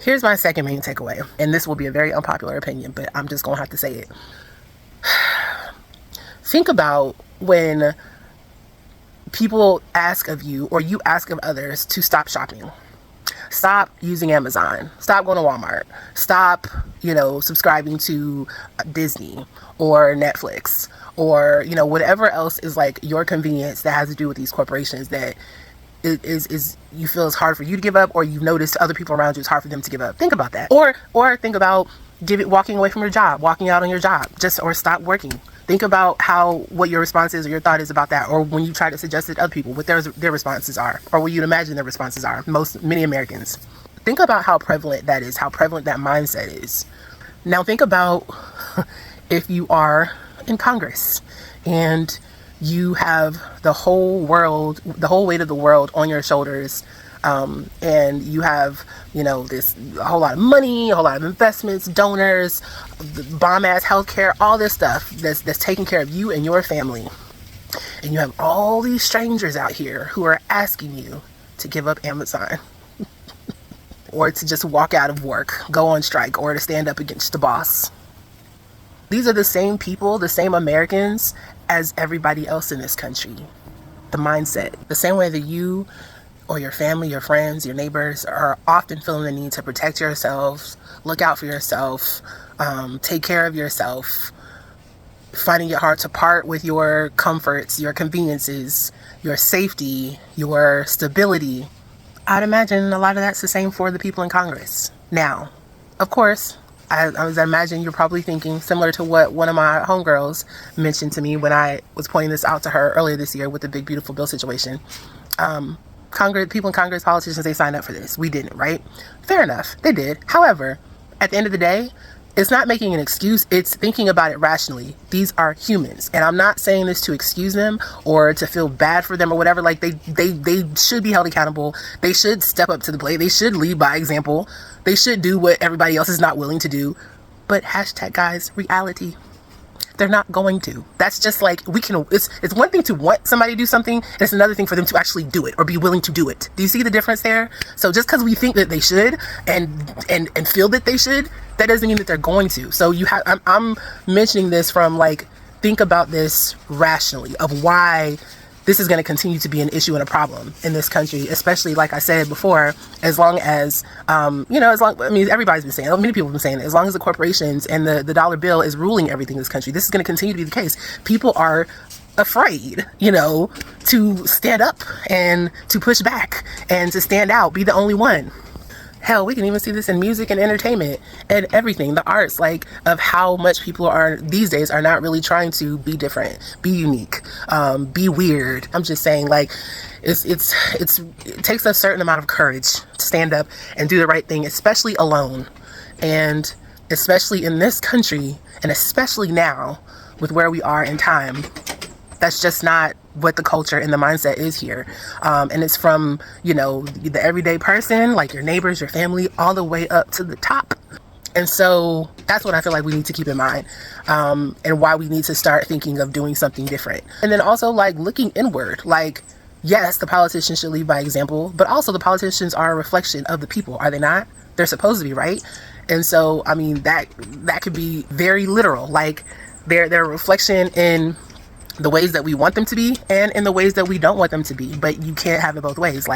Here's my second main takeaway, and this will be a very unpopular opinion, but I'm just gonna have to say it. Think about when people ask of you, or you ask of others, to stop shopping. Stop using Amazon. Stop going to Walmart. Stop, subscribing to Disney or Netflix or, whatever else is like your convenience that has to do with these corporations that is you feel it's hard for you to give up, or you've noticed other people around you it's hard for them to give up. Think about that. Or think about walking away from your job, walking out on your job, or stop working. Think about what your response is or your thought is about that, or when you try to suggest it to other people, what their responses are, or what you'd imagine their responses are. Many Americans. Think about how prevalent that is, how prevalent that mindset is. Now think about if you are in Congress and you have the whole weight of the world on your shoulders, and you have, a whole lot of money, a whole lot of investments, donors, bomb ass healthcare, all this stuff that's taking care of you and your family. And you have all these strangers out here who are asking you to give up Amazon or to just walk out of work, go on strike, or to stand up against the boss. These are the same people, the same Americans as everybody else in this country. The mindset, the same way that you or your family, your friends, your neighbors are often feeling the need to protect yourselves, look out for yourself, take care of yourself, finding it hard to part with your comforts, your conveniences, your safety, your stability. I'd imagine a lot of that's the same for the people in Congress. Now, of course, I imagine you're probably thinking similar to what one of my homegirls mentioned to me when I was pointing this out to her earlier this year with the big beautiful bill situation. People in Congress, politicians, they signed up for this. We didn't, right? Fair enough, they did. However, at the end of the day, it's not making an excuse. It's thinking about it rationally. These are humans, and I'm not saying this to excuse them or to feel bad for them or whatever. Like they should be held accountable. They should step up to the plate. They should lead by example. They should do what everybody else is not willing to do. But hashtag guys, reality. They're not going to. That's just like it's one thing to want somebody to do something, and it's another thing for them to actually do it or be willing to do it. Do you see the difference there? So just because we think that they should and feel that they should, that doesn't mean that they're going to. So I'm mentioning this from think about this rationally of why this is going to continue to be an issue and a problem in this country, especially like I said before, as long as, everybody's been saying, many people have been saying it, as long as the corporations and the dollar bill is ruling everything in this country, this is going to continue to be the case. People are afraid, to stand up and to push back and to stand out, be the only one. Hell, we can even see this in music and entertainment and everything, the arts, of how much people are these days are not really trying to be different, be unique, be weird. I'm just saying, it takes a certain amount of courage to stand up and do the right thing, especially alone, and especially in this country, and especially now with where we are in time. That's just not what the culture and the mindset is here. And it's from, the everyday person, like your neighbors, your family, all the way up to the top. And so that's what I feel like we need to keep in mind, and why we need to start thinking of doing something different. And then also looking inward, yes, the politicians should lead by example, but also the politicians are a reflection of the people, are they not? They're supposed to be, right? And so, that could be very literal, they're a reflection in the ways that we want them to be and in the ways that we don't want them to be. But you can't have it both ways.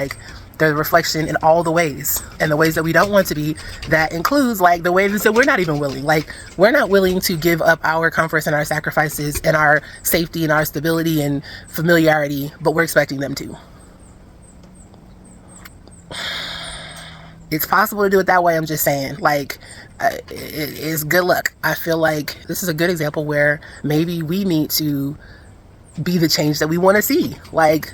They're a reflection in all the ways, and the ways that we don't want to be, that includes the ways that we're not even willing. We're not willing to give up our comforts and our sacrifices and our safety and our stability and familiarity, but we're expecting them to. It's possible to do it that way. I'm just saying, it is good luck. I feel like this is a good example where maybe we need to be the change that we want to see.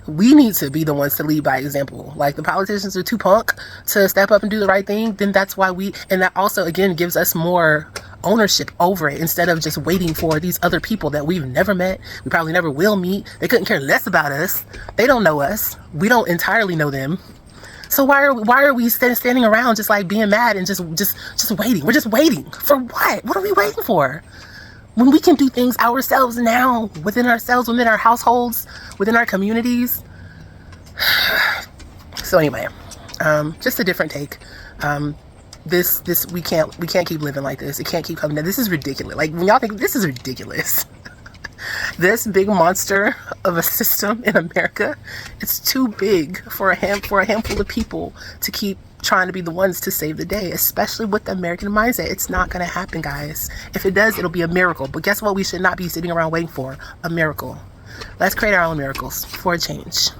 We need to be the ones to lead by example. The politicians are too punk to step up and do the right thing, then that's why and that also again gives us more ownership over it, instead of just waiting for these other people that we've never met, we probably never will meet. They couldn't care less about us. They don't know us. We don't entirely know them. So why are we standing around just being mad and just waiting? We're just waiting for what? What are we waiting for? When we can do things ourselves now, within ourselves, within our households, within our communities. So anyway, just a different take. This we can't keep living like this. It can't keep coming. This is ridiculous. Like, when y'all think this is ridiculous, this big monster of a system in America, it's too big for a handful of people to keep trying to be the ones to save the day, especially with the American mindset. It's not going to happen, guys. If it does, it'll be a miracle. But guess what? We should not be sitting around waiting for a miracle. Let's create our own miracles for a change.